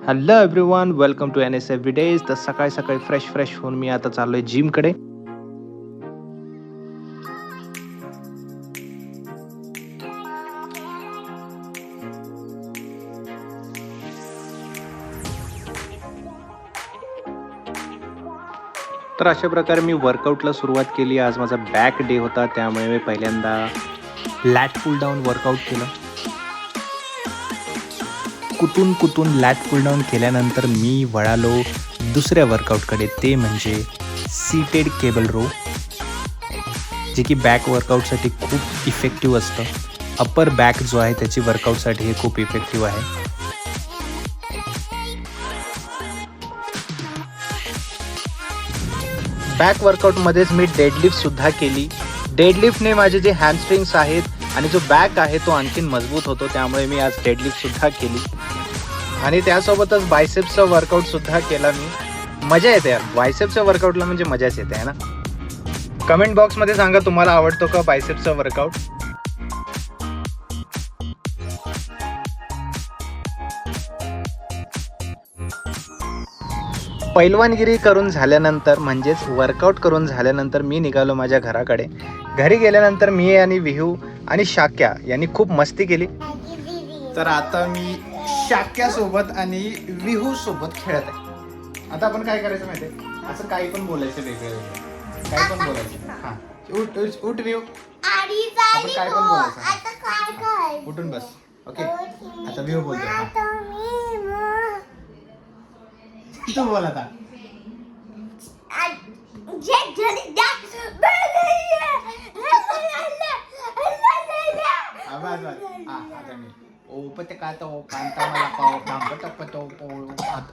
Hello everyone, welcome to NS everydays. तर सकाळी सकाळी फ्रेश होऊन मी आता चाललोय जिमकडे. तर अशा प्रकारे मी वर्कआउटला सुरुवात केली. आज माझा बॅक डे होता, त्यामुळे मी पहिल्यांदा लॅट पुल डाऊन वर्कआउट केलं. कुठून लॅट पुल डाऊन केल्यानंतर मी वळालो दुसऱ्या वर्कआउटकडे, ते म्हणजे सीटेड केबल रो, जे की बॅक वर्कआउटसाठी खूप इफेक्टिव्ह असतं. अप्पर बॅक जो आहे त्याची वर्कआउटसाठी हे खूप इफेक्टिव्ह आहे. बॅक वर्कआउटमध्येच मी डेडलिफ्टसुद्धा केली. डेडलिफ्टने माझे जे हॅमस्ट्रिंग्स आहेत आणि जो बॅक आहे तो आणखीन मजबूत होतो, त्यामुळे मी आज डेडलिफ्टसुद्धा केली. आणि त्यासोबतच बायसेप्सचा वर्कआउटसुद्धा केला मी. मजा येते यार, बायसेप्सच्या वर्कआउटला म्हणजे मजाच येते आहे ना. कमेंट बॉक्समध्ये सांगा तुम्हाला आवडतो का बायसेप्सचा वर्कआउट. पैलवानगिरी करून झाल्यानंतर म्हणजेच वर्कआउट करून झाल्यानंतर मी निघालो माझ्या घराकडे. घरी गेल्यानंतर मी आणि विहू आणि शाक्या यांनी खूप मस्ती केली. तर आता मी शाक्यासोबत आणि विहू सोबत खेळत आहे. आता आपण काय करायचं माहिती आहे, असं काही पण बोलायचं, वेगळं काही पण बोलायचं. हां, उठ विहू, आपण काय पण बोलायचं. उठून बस. ओके, आता विहू बोलतो. तू बोल आता.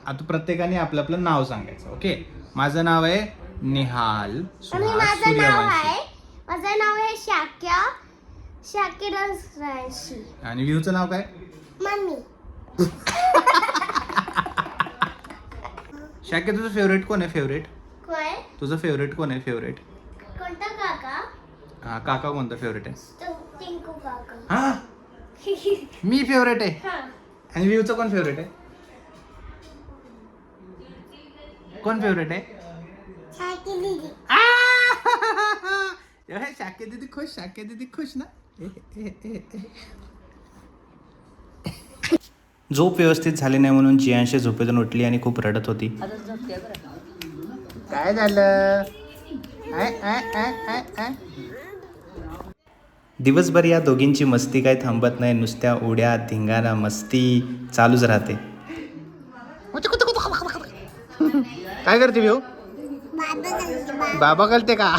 आता प्रत्येकाने आपलं आपलं नाव सांगायचं. ओके, माझं नाव आहे निहाल सुहास सूर्यवंशी. माझं नाव आहे शाकिर आणि विहूचं नाव काय? मम्मी. शाक्या, तुझं फेवरेट कोण आहे? फेवरेट काय? तुझं फेवरेट कोण आहे? फेवरेट कोणता काका? हा, काका कोणता फेवरेट आहे? टिंकू काका. हा, मी फेवरेट आहे. हा. आणि व्ह्यूचं कोण फेवरेट आहे? कोण फेवरेट आहे? शाकी दीदी. शाक्य दीदी खुश, शाक्य दीदी खुश ना. झोप व्यवस्थित झाली नाही म्हणून जियांशी झोपेतून उठली आणि खूप रडत होती. काय झालं? दिवसभर या दोघींची मस्ती काय थांबत नाही. नुसत्या उड्या, धिंगाणा, मस्ती चालूच राहते. काय करते भाऊ? बाबा करते का?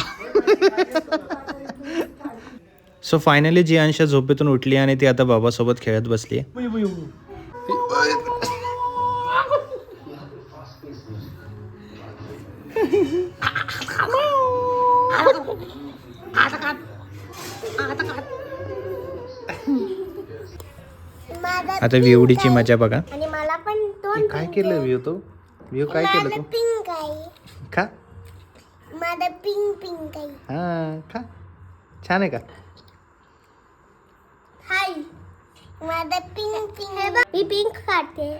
सो फायनली जियांशा झोपेतून उठली आणि ती आता बाबासोबत खेळत बसली. आता विवडीची मजा बघा. आणि मला पण दोन. काय केलं विव तो? विव काय केलं तू? पिंक आहे. खा. माझं पिंक आहे. हा, खा. छान आहे का? हाय, माझं पिंक मी पिंक खाते.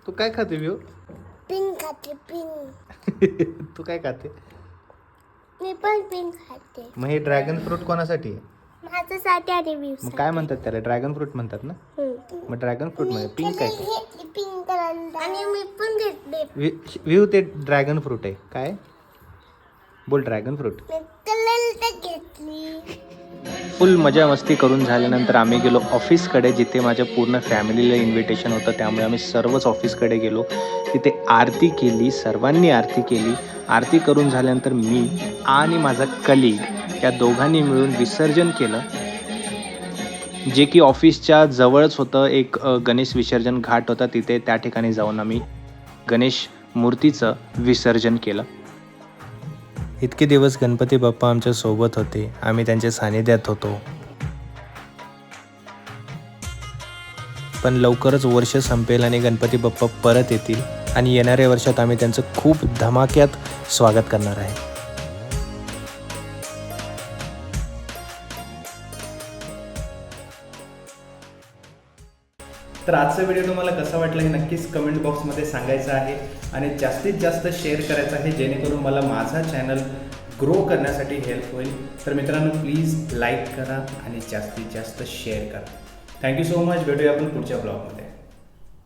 तू काय खाते विव? पिंक खाते. पिंक. तू काय खाते? मी पण पिंक खाते. मग हे ड्रॅगन फ्रूट कोणासाठी आहे? माझ्यासाठी आहे रिव्ह्यू. मग काय म्हणतात त्याला? ड्रॅगन फ्रूट म्हणतात ना. मग ड्रॅगन फ्रूट मध्ये पिंक आहे. पिंक आणि मी पण घेतले. विव ते ड्रॅगन फ्रूट आहे. काय बोल? Dragon fruit. घेतली. फुल मजा मस्ती करून झाल्यानंतर आम्ही गेलो ऑफिसकडे, जिथे माझ्या पूर्ण फॅमिलीला इन्व्हिटेशन होतं. त्यामुळे आम्ही सर्वच ऑफिसकडे गेलो. तिथे आरती केली, सर्वांनी आरती केली. आरती करून झाल्यानंतर मी आणि माझा कलीग या दोघांनी मिळून विसर्जन केलं, जे की ऑफिसच्या जवळच होतं. एक गणेश विसर्जन घाट होता तिथे. त्या ठिकाणी जाऊन आम्ही गणेश मूर्तीचं विसर्जन केलं. इतके दिवस गणपती बाप्पा आमच्या सोबत होते, आम्ही त्यांच्या सानिध्यात होतो. पण लवकरच वर्ष संपेल आणि गणपती बाप्पा परत येतील आणि येणाऱ्या वर्षात आम्ही त्यांचं खूप धमाक्यात स्वागत करणार आहे. तर आजचा व्हिडिओ तुम्हाला कसा वाटला हे नक्कीच कमेंट बॉक्समध्ये सांगायचं आहे आणि जास्तीत जास्त शेअर करायचं आहे, जेणेकरून मला माझा चॅनल ग्रो करण्यासाठी हेल्प होईल. तर मित्रांनो, प्लीज लाईक करा आणि जास्तीत जास्त शेअर करा. Thank you so much. भेटूया आपण पुढच्या ब्लॉगमध्ये.